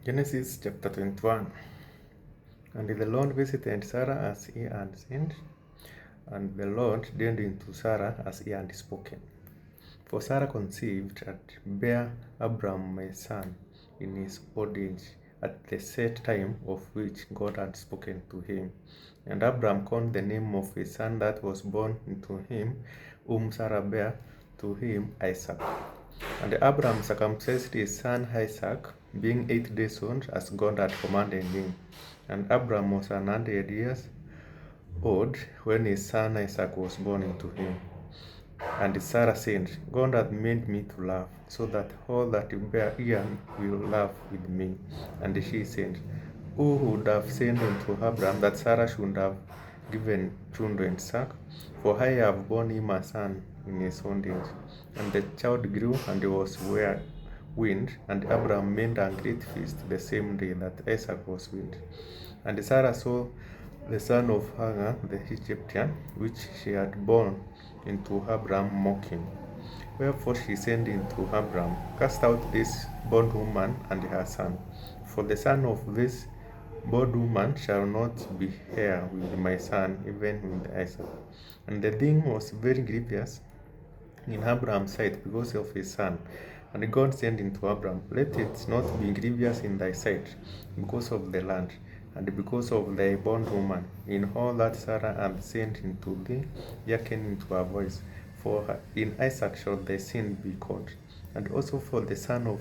Genesis chapter 21. And the Lord visited Sarah as he had sinned, and the Lord did unto Sarah as he had spoken. For Sarah conceived and bare Abram a son in his old age, at the set time of which God had spoken to him. And Abram called the name of his son that was born to him, whom Sarah bare to him, Isaac. And Abram circumcised his son Isaac, being 8 days old, as God had commanded him. And Abram was 100 years old when his son Isaac was born unto him. And Sarah said, God hath made me to laugh, so that all that bear ear will laugh with me. And she said, Who would have said unto Abram that Sarah should have given children Isaac? For I have borne him a son in his old age. And the child grew and was weaned, and Abram made a great feast the same day that Isaac was weaned. And Sarah saw the son of Hagar the Egyptian, which she had borne into Abram mocking. Wherefore she said unto Abram, Cast out this bondwoman and her son, for the son of this bondwoman shall not be heir with my son, even with Isaac. And the thing was very grievous in Abram's sight because of his son. And God said unto Abram, Let it not be grievous in thy sight because of the land, and because of thy bondwoman, in all that Sarah hath sent into thee, hearken unto her voice. For in Isaac shall thy sin be called, and also for the son of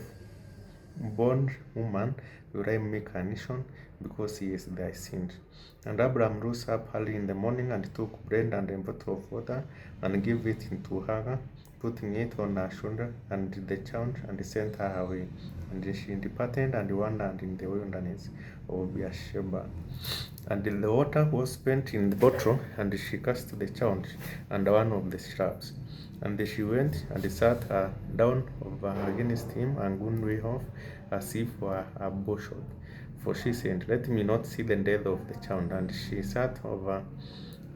bondwoman will I make a nation, because he is thy sin. And Abram rose up early in the morning, and took bread and a bottle of water, and gave it into Hagar, putting it on her shoulder and the child, and sent her away. And she departed and wandered in the wilderness of Beersheba. And the water was spent in the bottle, and she cast the child under one of the shrubs. And she went and sat her down over against him, and gone way off, as if for a bowshot. For she said, Let me not see the death of the child. And she sat over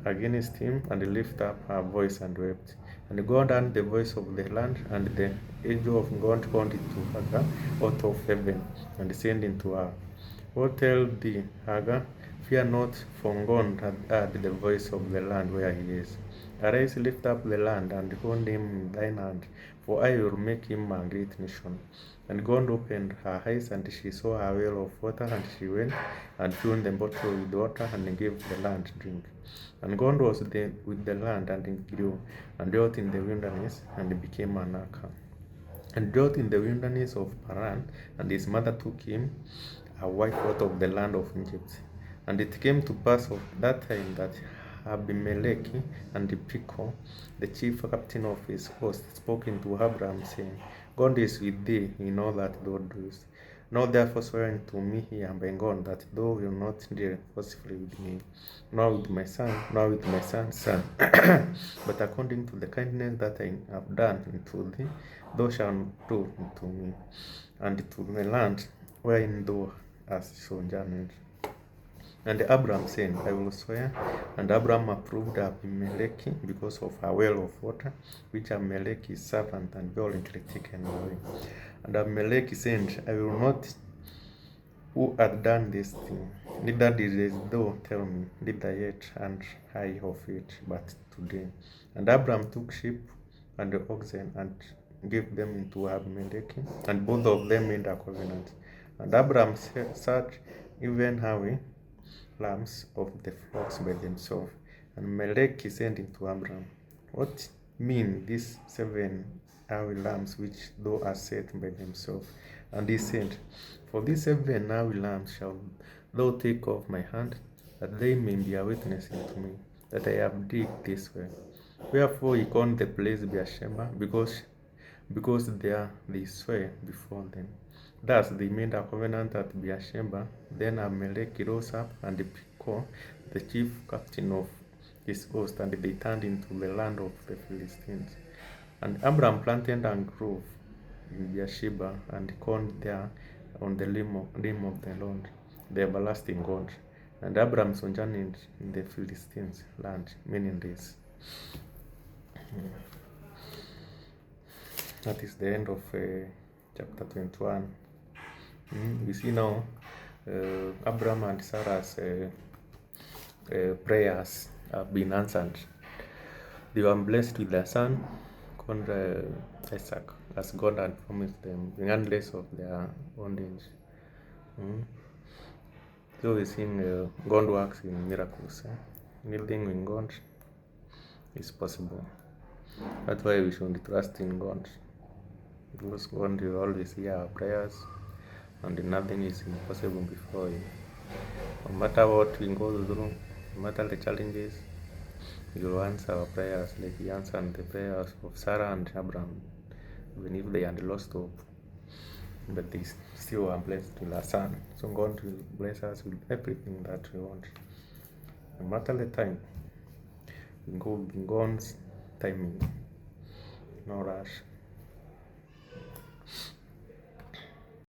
against him, and lifted up her voice and wept. And God heard the voice of the land, and the angel of God called to Hagar out of heaven, and said unto her, What tell thee, Hagar? Fear not, for God hath heard the voice of the land where he is. Arise, lift up the land, and hold him in thine hand, for I will make him a great nation. And God opened her eyes, and she saw a well of water, and she went and filled the bottle with water, and gave the land drink. And God was with the land, and it grew, and dwelt in the wilderness, and became an acre. And dwelt in the wilderness of Paran, and his mother took him a wife out of the land of Egypt. And it came to pass of that time that Abimelech and Phicol, the chief captain of his host, spoke unto Abram, saying, God is with thee in all that thou doest. Now therefore swear unto me here by God that thou wilt not deal forcibly with me, nor with my son's son, but according to the kindness that I have done unto thee, thou shalt do unto me, and to the land wherein thou hast sojourned. And Abram said, I will swear. And Abram approved Abimelech because of a well of water, which Abimelech his servant and violently taken away. And Abimelech said, I will not who hath done this thing, neither didst thou tell me, neither yet and I of it, but today. And Abram took sheep and oxen, and gave them into Abimelech, and both of them made a covenant. And Abram sat even away lambs of the flocks by themselves. And Melech said unto Abram, What mean these 7 hour lambs which thou hast set by themselves? And he said, For these 7 hour lambs shalt thou take off my hand, that they may be a witness unto me, that I have digged this well. Wherefore he called the place Beersheba, because there they swear before them. Thus they made a covenant at Beersheba. Then Abimelech rose up, and Phicol, the chief captain of his host, and they turned into the land of the Philistines. And Abram planted a grove in Beersheba, and called there on the name of the Lord, the everlasting God. And Abram sojourned in the Philistines' land many days. That is the end of chapter 21. We see now Abraham and Sarah's prayers have been answered. They were blessed with a son called Isaac, as God had promised them, regardless of their old age. So we're seeing God works in miracles. Anything in God is possible. That's why we should trust in God, because God will always hear our prayers, and nothing is impossible before Him. No matter what we go through, no matter the challenges, He will answer our prayers like He answered the prayers of Sarah and Abraham, even if they had lost hope. But they still are blessed with a son. So God will bless us with everything that we want. No matter the time, we go in God's timing, no rush.